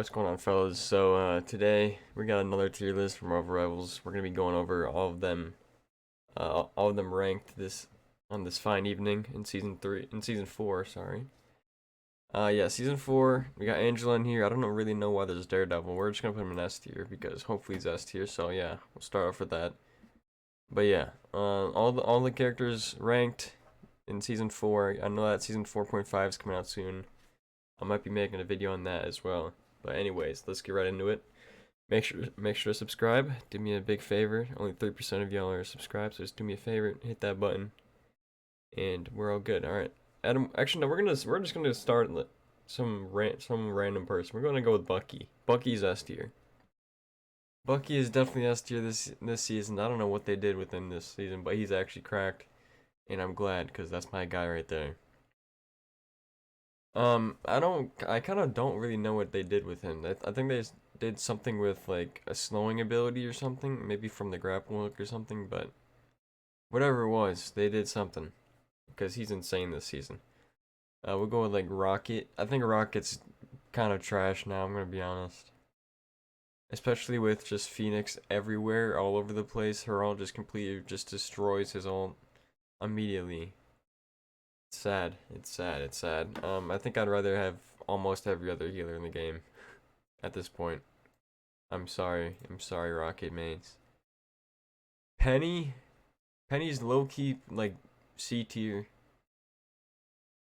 what's going on, fellas? So, today we got another tier list from Marvel Rivals. We're gonna be going over all of them ranked this on this fine evening in season 4. Sorry. Yeah, season 4. We got Angela in here. I don't really know why there's Daredevil. We're just gonna put him in S tier because hopefully he's S tier. So yeah, we'll start off with that. But yeah, all the characters ranked in season 4. I know that season 4.5 is coming out soon. I might be making a video on that as well. But anyways, let's get right into it. Make sure to subscribe. Do me a big favor. Only 3% of y'all are subscribed, so just do me a favor, hit that button, and we're all good. All right, Adam. Actually, no, we're just gonna start some random person. We're gonna go with Bucky. Bucky's S tier. Bucky is definitely S tier this season. I don't know what they did with him this season, but he's actually cracked, and I'm glad because that's my guy right there. I kind of don't really know what they did with him. I think they did something with like a slowing ability or something, maybe from the grapple hook or something, but whatever it was, they did something because he's insane this season. We'll go with like Rocket. I think Rocket's kind of trash now, I'm gonna be honest. Especially with just Phoenix everywhere, all over the place. Her ult just completely just destroys his ult immediately. It's sad. It's sad. It's sad. I think I'd rather have almost every other healer in the game at this point. I'm sorry. I'm sorry, Rocket mates. Penny? Penny's low key like C tier.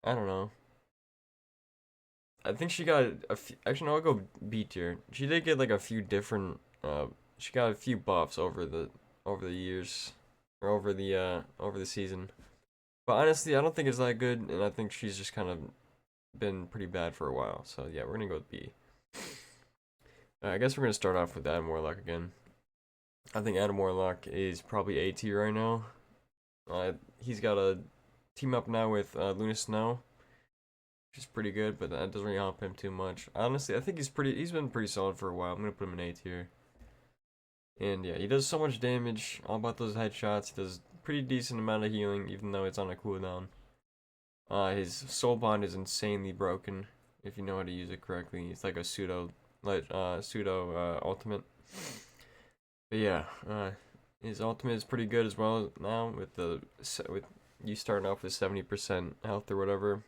I don't know. I think she got a few, actually no, I'll go B tier. She did get like a few different she got a few buffs over the years or over the season. But honestly, I don't think it's that good, and I think she's just kind of been pretty bad for a while. So yeah, we're gonna go with B. I guess we're gonna start off with Adam Warlock again. I think Adam Warlock is probably A tier right now. He's got a team up now with Luna Snow, which is pretty good, but that doesn't really help him too much. Honestly, I think he's been pretty solid for a while. I'm gonna put him in A tier. And yeah, he does so much damage. All about those headshots. He does pretty decent amount of healing, even though it's on a cooldown. His soul bond is insanely broken if you know how to use it correctly. It's like a pseudo ultimate. But yeah, his ultimate is pretty good as well now with you starting off with 70% health or whatever.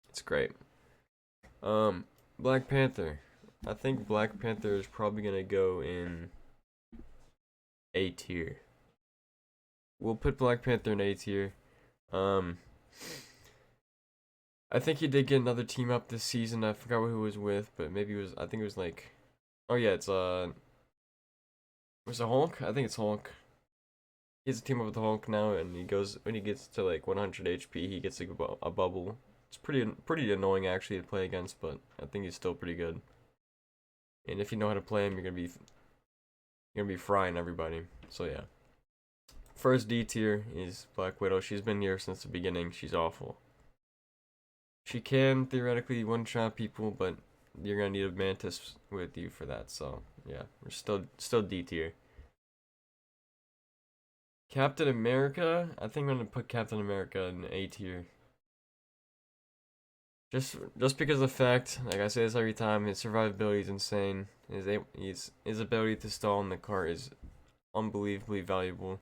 It's great. Black Panther. I think Black Panther is probably gonna go in A tier. We'll put Black Panther in A tier. I think he did get another team up this season. I forgot who he was with, but maybe it was. I think it was like, oh yeah, it's was it Hulk? I think it's Hulk. He has a team up with the Hulk now, and he goes when he gets to like 100 HP, he gets like a bubble. It's pretty annoying actually to play against, but I think he's still pretty good. And if you know how to play him, you're gonna be frying everybody. So yeah. First D tier is Black Widow. She's been here since the beginning. She's awful. She can theoretically one-shot people, but you're gonna need a Mantis with you for that. So yeah, we're still D tier. Captain America, I think I'm gonna put Captain America in A tier. Just because of the fact, like I say this every time, his survivability is insane. His ability to stall in the cart is unbelievably valuable,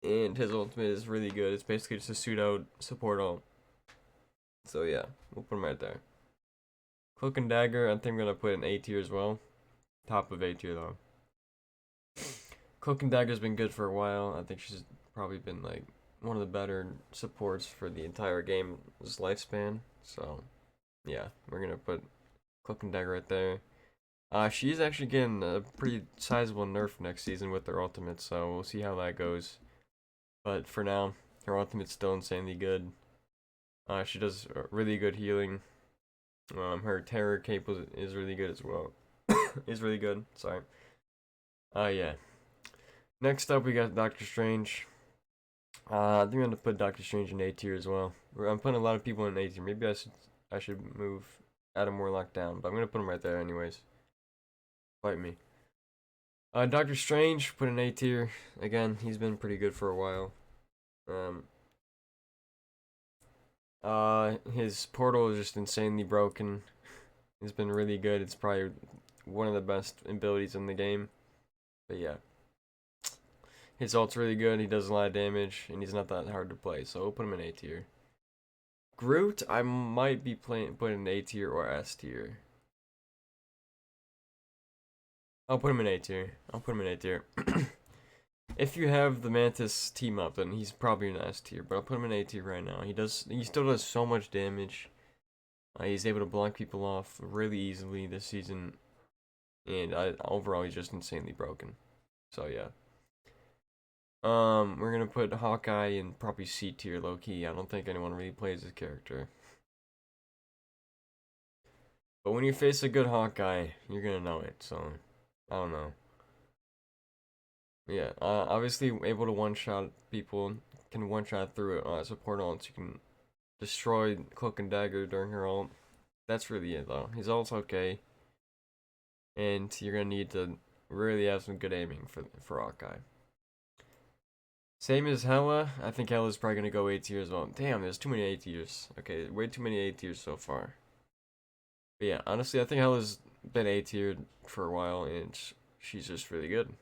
and his ultimate is really good. It's basically just a pseudo support ult. So yeah, we'll put him right there. Cloak and Dagger, I think I'm gonna put in A tier as well. Top of A tier though. Cloak and Dagger's been good for a while. I think she's probably been like one of the better supports for the entire game's lifespan. So yeah, we're gonna put Cloak and Dagger right there. She's actually getting a pretty sizable nerf next season with her ultimate, so we'll see how that goes. But for now, her ultimate's still insanely good. She does really good healing. Her terror cape is really good as well. Is really good. Sorry. Yeah. Next up, we got Doctor Strange. I think I'm gonna put Doctor Strange in A tier as well. I'm putting a lot of people in A tier. Maybe I should move Adam Warlock down, but I'm gonna put him right there anyways. Fight me. Doctor Strange put in A tier. Again, he's been pretty good for a while. His portal is just insanely broken. He's been really good. It's probably one of the best abilities in the game. But yeah, his ult's really good. He does a lot of damage, and he's not that hard to play. So we'll put him in A tier. Groot, I might be putting in A tier or S tier. I'll put him in A tier. I'll put him in A tier. If you have the Mantis team up, then he's probably in S tier. But I'll put him in A tier right now. He still does so much damage. He's able to block people off really easily this season, and overall he's just insanely broken. So yeah. We're gonna put Hawkeye in probably C tier, low key. I don't think anyone really plays this character. But when you face a good Hawkeye, you're gonna know it. So I don't know. Yeah, obviously able to one-shot people, can one-shot through it. Support ults, you can destroy Cloak and Dagger during her ult. That's really it though. His ult's okay, and you're gonna need to really have some good aiming for Hawkeye. Same as Hela. I think Hela's probably gonna go A tier as well. Damn, there's too many A tiers. Okay, way too many A tiers so far. But yeah, honestly, I think Hela's been A tiered for a while, and she's just really good.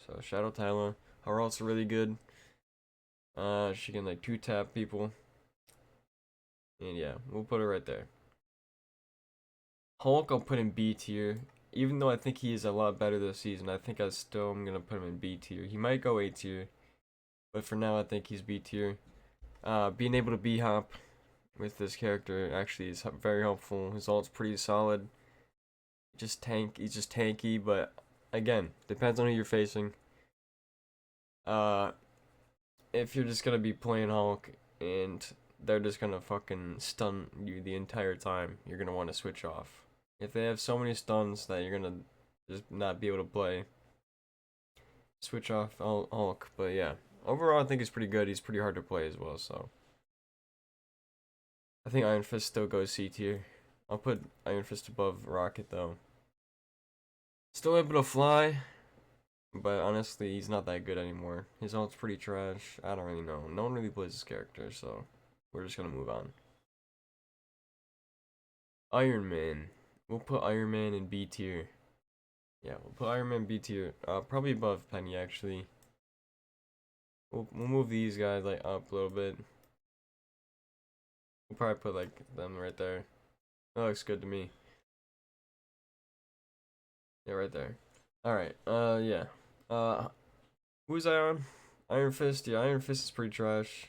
So shout out to Hela. Her ult's really good. She can like 2-tap people. And yeah, we'll put her right there. Hulk, I'll put in B tier. Even though I think he is a lot better this season, I think I still am gonna put him in B tier. He might go A tier, but for now I think he's B tier. Being able to B hop with this character actually is very helpful. His ult's pretty solid. He's just tanky, but again, depends on who you're facing. If you're just gonna be playing Hulk and they're just gonna fucking stun you the entire time, you're gonna want to switch off. If they have so many stuns that you're gonna just not be able to play, switch off Hulk. But yeah, overall I think he's pretty good. He's pretty hard to play as well, so I think Iron Fist still goes C tier. I'll put Iron Fist above Rocket though. Still able to fly, but honestly, he's not that good anymore. His ult's pretty trash. I don't really know. No one really plays this character, so we're just gonna move on. Iron Man. We'll put Iron Man in B tier. Yeah, we'll put Iron Man B tier. Probably above Penny actually. We'll move these guys like up a little bit. We'll probably put like them right there. That looks good to me. Yeah, right there. Alright, yeah. Who's I on? Iron Fist. Yeah, Iron Fist is pretty trash.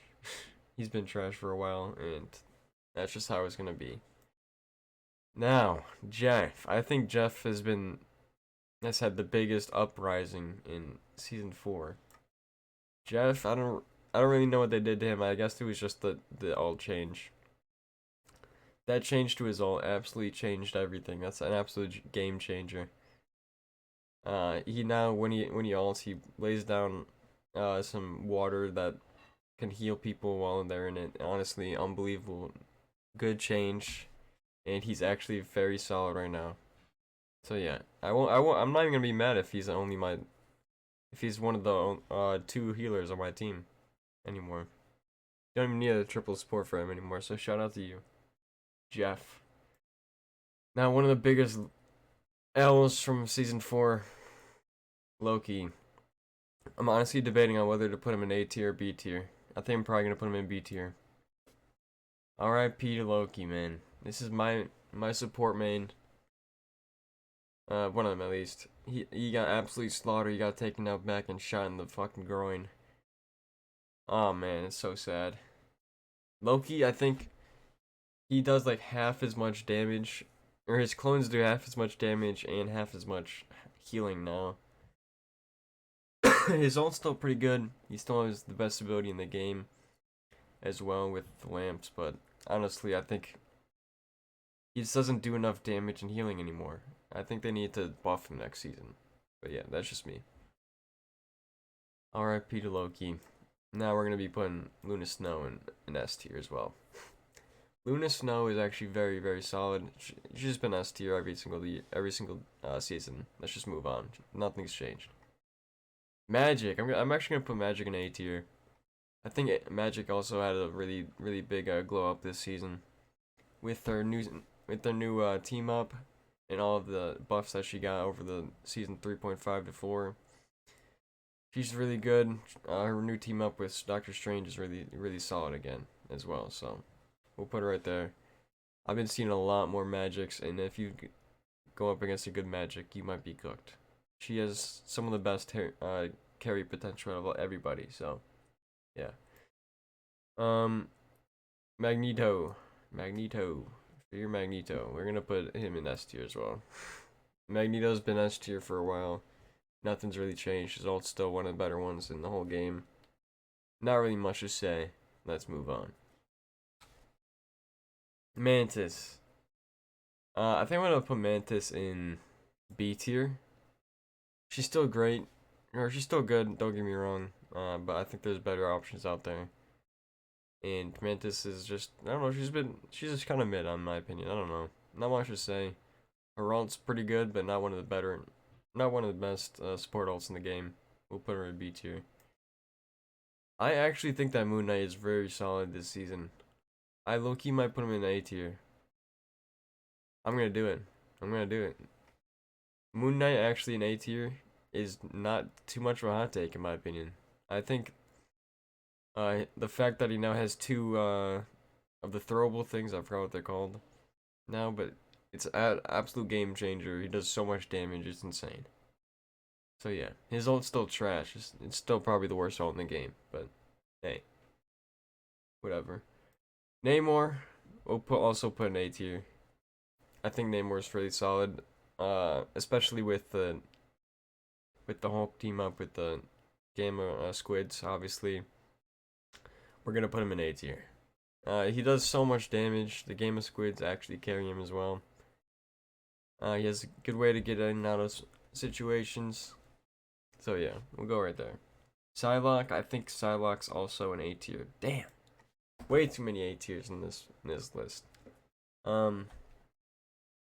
He's been trash for a while, and that's just how it's gonna be. Now, Jeff. I think Jeff has had the biggest uprising in season 4. Jeff, I don't really know what they did to him. I guess it was just the ult change. That change to his ult absolutely changed everything. That's an absolute game changer. He now when he ults, he lays down some water that can heal people while they're in it. Honestly, unbelievable, good change, and he's actually very solid right now. So yeah, I'm not even gonna be mad if he's one of the 2 healers on my team anymore. Don't even need a triple support for him anymore. So shout out to you, Jeff. Now one of the biggest L's from season 4, Loki. I'm honestly debating on whether to put him in A tier or B tier. I think I'm probably gonna put him in B tier. R.I.P. to Loki, man. This is my support main. One of them at least. He got absolutely slaughtered. He got taken out back and shot in the fucking groin. Oh man, it's so sad. Loki, I think he does like half as much damage, or his clones do half as much damage and half as much healing now. His ult's still pretty good. He still has the best ability in the game as well with the lamps, but honestly, I think he just doesn't do enough damage and healing anymore. I think they need to buff him next season. But yeah, that's just me. R.I.P. to Loki. Now we're gonna be putting Luna Snow in S tier as well. Luna Snow is actually very, very solid. She's just been S tier every single season. Let's just move on. Nothing's changed. Magic. I'm actually gonna put Magic in A tier. I think Magic also had a really big glow up this season with her new with their new team up and all of the buffs that she got over the season 3.5 to 4. She's really good. Her new team up with Doctor Strange is really solid again as well. So we'll put her right there. I've been seeing a lot more magics, and if you go up against a good magic, you might be cooked. She has some of the best carry potential out of everybody. So yeah. Magneto. For your Magneto. We're gonna put him in S tier as well. Magneto's been S tier for a while. Nothing's really changed. His ult's still one of the better ones in the whole game. Not really much to say. Let's move on. Mantis. I think I'm gonna put Mantis in B tier. She's still great. Or she's still good, don't get me wrong. But I think there's better options out there. And Mantis is just, I don't know, she's just kind of mid in my opinion. I don't know. Not much to say. Her ult's pretty good, but not one of the best support ults in the game. We'll put her in B tier. I actually think that Moon Knight is very solid this season. I low-key might put him in A tier. I'm gonna do it. Moon Knight actually in A tier is not too much of a hot take in my opinion. I think the fact that he now has two of the throwable things, I forgot what they're called now, but it's an absolute game changer. He does so much damage, it's insane. So yeah, his ult's still trash. It's still probably the worst ult in the game, but hey, whatever. Namor, we'll also put an A tier. I think Namor's really solid, especially with the Hulk team up with the Gamma Squids. Obviously, we're gonna put him in A tier. He does so much damage. The Gamma Squids actually carry him as well. He has a good way to get in and out of situations. So yeah, we'll go right there. Psylocke, I think Psylocke's also an A tier. Damn, way too many A tiers in this list. But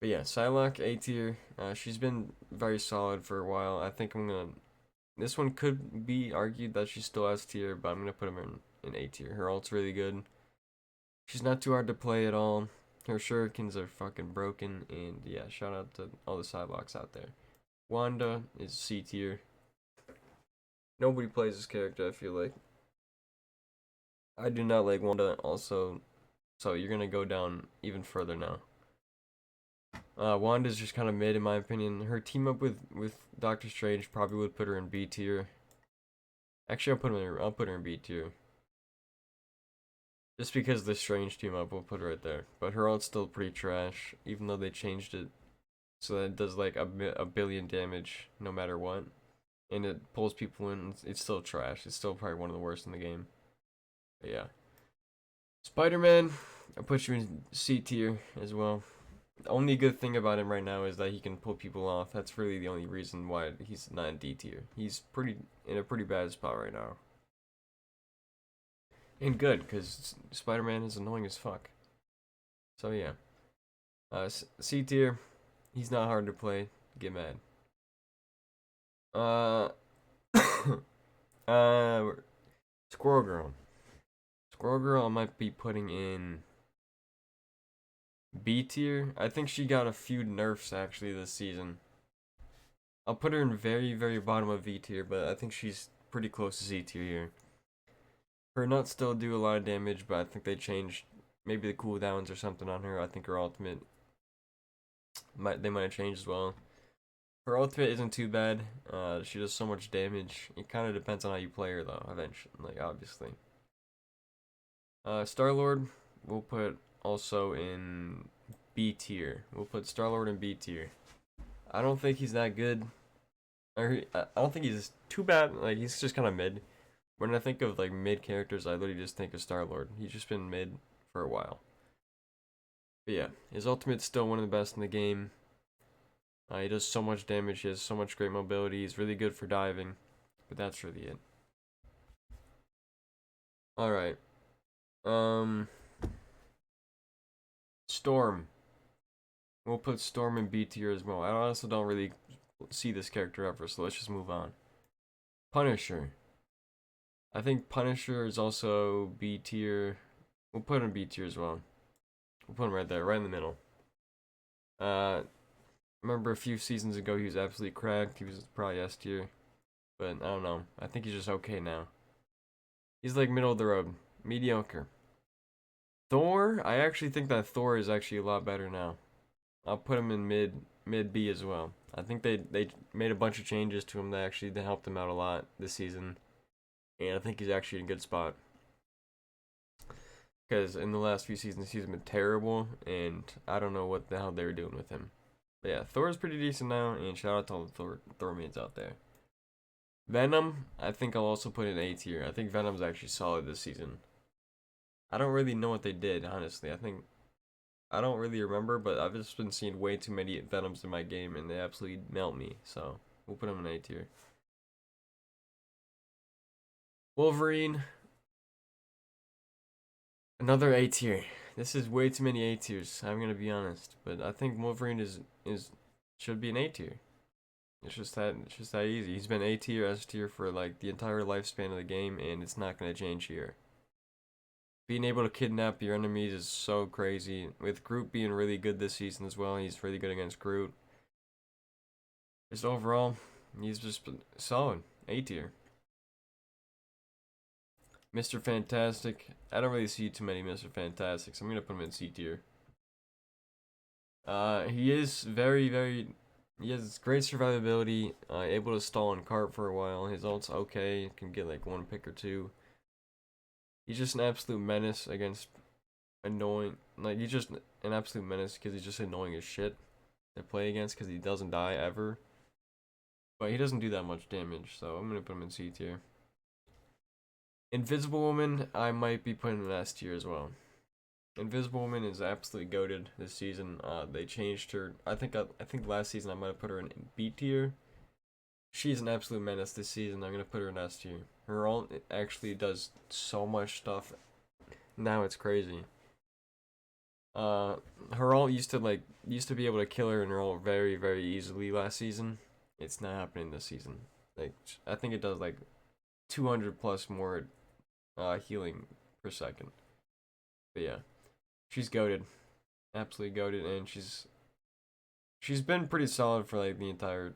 yeah, Psylocke A tier. She's been very solid for a while. I think this one could be argued that she's still S tier, but I'm gonna put him in A tier. Her ult's really good. She's not too hard to play at all. Her shurikens are fucking broken, and yeah, shout out to all the Psylocks out there. Wanda is C tier. Nobody plays this character, I feel like. I do not like Wanda also, so you're gonna go down even further now. Wanda's just kind of mid in my opinion. Her team up with Doctor Strange probably would put her in B tier. Actually, I'll put her in B tier. Just because the Strange team up, we'll put her right there. But her ult's still pretty trash, even though they changed it so that it does like a billion damage no matter what, and it pulls people in. It's still trash. It's still probably one of the worst in the game. But yeah, Spider-Man, I put you in C tier as well. The only good thing about him right now is that he can pull people off. That's really the only reason why he's not in D tier. He's in a pretty bad spot right now. And good, because Spider-Man is annoying as fuck. So yeah. C tier, he's not hard to play. Get mad. Squirrel Girl. Squirrel Girl I might be putting in B tier. I think she got a few nerfs actually this season. I'll put her in very, very bottom of V tier, but I think she's pretty close to C tier here. Her nuts still do a lot of damage, but I think they changed maybe the cooldowns or something on her. I think her ultimate might have changed as well. Her ultimate isn't too bad. She does so much damage. It kind of depends on how you play her though, eventually, like obviously. Star-Lord, we'll put also in B tier. We'll put Star-Lord in B tier. I don't think he's that good. I don't think he's too bad. Like, he's just kind of mid. When I think of like mid characters, I literally just think of Star-Lord. He's just been mid for a while. But yeah, his ultimate's still one of the best in the game. He does so much damage. He has so much great mobility. He's really good for diving. But that's really it. Alright. Storm. We'll put Storm in B tier as well. I also don't really see this character ever, so let's just move on. Punisher. I think Punisher is also B tier. We'll put him in B tier as well. We'll put him right there, right in the middle. Remember a few seasons ago he was absolutely cracked. He was probably S tier, but I don't know. I think he's just okay now. He's like middle of the road, mediocre. Thor, I actually think that Thor is actually a lot better now. I'll put him in mid B as well. I think they made a bunch of changes to him that actually helped him out a lot this season, and I think he's actually in a good spot. Because in the last few seasons he's been terrible, and I don't know what the hell they were doing with him. But yeah, Thor's pretty decent now, and shout out to all the Thor mains out there. Venom, I think I'll also put in A tier. I think Venom's actually solid this season. I don't really know what they did, honestly. I don't really remember, but I've just been seeing way too many Venoms in my game, and they absolutely melt me. So we'll put him in A tier. Wolverine, another A tier. This is way too many A tiers. I'm gonna be honest, but I think Wolverine is should be an A tier. It's just that easy. He's been A tier, S tier for like the entire lifespan of the game, and it's not gonna change here. Being able to kidnap your enemies is so crazy. With Groot being really good this season as well, he's really good against Groot. Just overall, he's just solid. A tier. Mr. Fantastic. I don't really see too many Mr. Fantastics. I'm gonna put him in C tier. He is he has great survivability, able to stall on cart for a while. His ult's okay, can get like one pick or two. He's just an absolute menace against annoying, like he's just an absolute menace because he's just annoying as shit to play against because he doesn't die ever. But he doesn't do that much damage, so I'm gonna put him in C tier. Invisible Woman, I might be putting in S tier as well. Invisible Woman is absolutely goated this season. They changed her. I think last season I might have put her in B tier. She's an absolute menace this season. I'm gonna put her in S tier. Her ult actually does so much stuff. Now it's crazy. Her ult used to be able to kill her in her ult very easily last season. It's not happening this season. Like I think it does like 200 plus more healing per second. But yeah, she's goated, absolutely goated, and she's been pretty solid for like the entire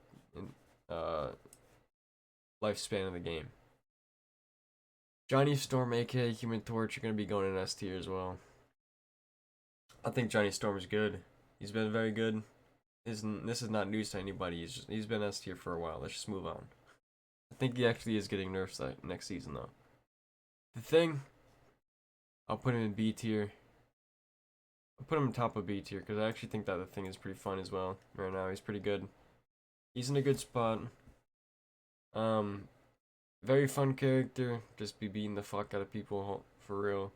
lifespan of the game. Johnny Storm, aka Human Torch, are gonna be going in S tier as well. I think Johnny Storm is good. He's been very good. This is not news to anybody. He's been S tier for a while. Let's just move on. I think he actually is getting nerfs that next season though. The Thing, I'll put him in B tier. I'll put him on top of B tier because I actually think that The Thing is pretty fun as well. Right now, he's pretty good. He's in a good spot. Very fun character. Just be beating the fuck out of people for real.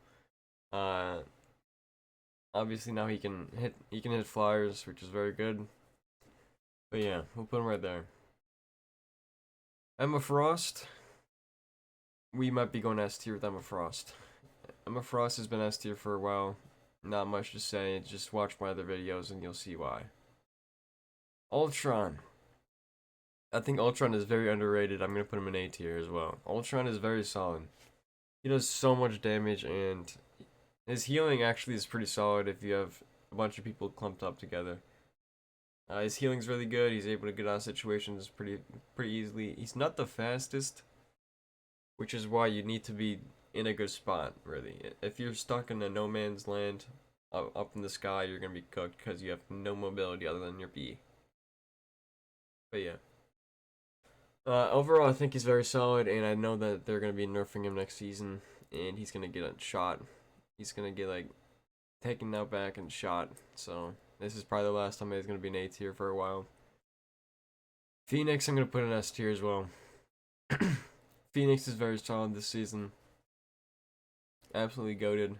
Obviously now he can hit flyers, which is very good. But yeah, we'll put him right there. Emma Frost. We might be going S tier with Emma Frost. Emma Frost has been S tier for a while. Not much to say. Just watch my other videos and you'll see why. Ultron. I think Ultron is very underrated. I'm gonna put him in A tier as well. Ultron is very solid. He does so much damage, and his healing actually is pretty solid if you have a bunch of people clumped up together. His healing's really good. He's able to get out of situations pretty easily. He's not the fastest, which is why you need to be in a good spot, really. If you're stuck in a no man's land up in the sky, you're gonna be cooked because you have no mobility other than your B. But yeah. Overall, I think he's very solid, and I know that they're going to be nerfing him next season, and he's going to get a shot. He's going to get, like, taken out back and shot. So, this is probably the last time he's going to be an A tier for a while. Phoenix, I'm going to put in S tier as well. Phoenix is very solid this season. Absolutely goated.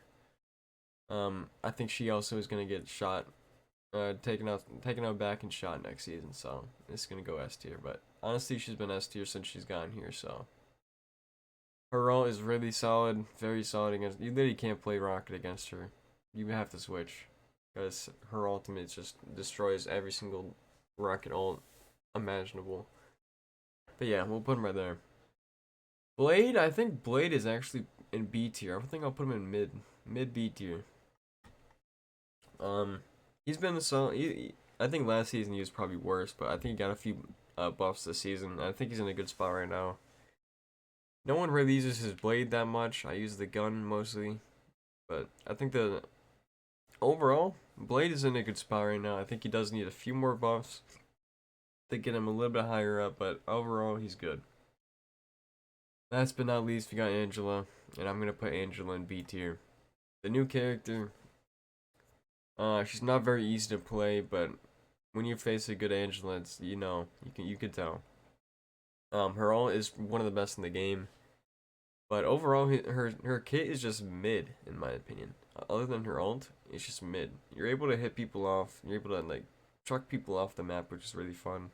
I think she also is going to get shot. Taken out back and shot next season, so it's going to go S tier, but honestly, she's been S tier since she's gotten here, so. Her role is really solid, very solid against. You literally can't play Rocket against her. You have to switch. Because her ultimate just destroys every single Rocket ult imaginable. But yeah, we'll put him right there. Blade, I think Blade is actually in B tier. I think I'll put him in mid B tier. He's been solid. I think last season he was probably worse, but I think he got a few buffs this season. I think he's in a good spot right now. No one really uses his blade that much. I use the gun mostly, but I think the overall blade is in a good spot right now. I think he does need a few more buffs to get him a little bit higher up, but overall he's good. Last but not least, we got Angela, and I'm gonna put Angela in B tier. The new character, she's not very easy to play, but when you face a good Angela, it's, you can tell. Her ult is one of the best in the game, but overall, her kit is just mid in my opinion. Other than her ult, it's just mid. You're able to hit people off. You're able to like truck people off the map, which is really fun.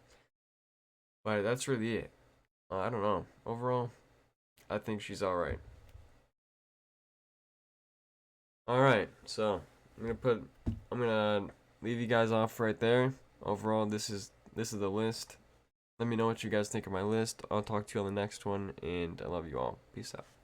But that's really it. I don't know. Overall, I think she's all right. All right, so I'm gonna leave you guys off right there. Overall, this is the list. Let me know what you guys think of my list. I'll talk to you on the next one, and I love you all. Peace out.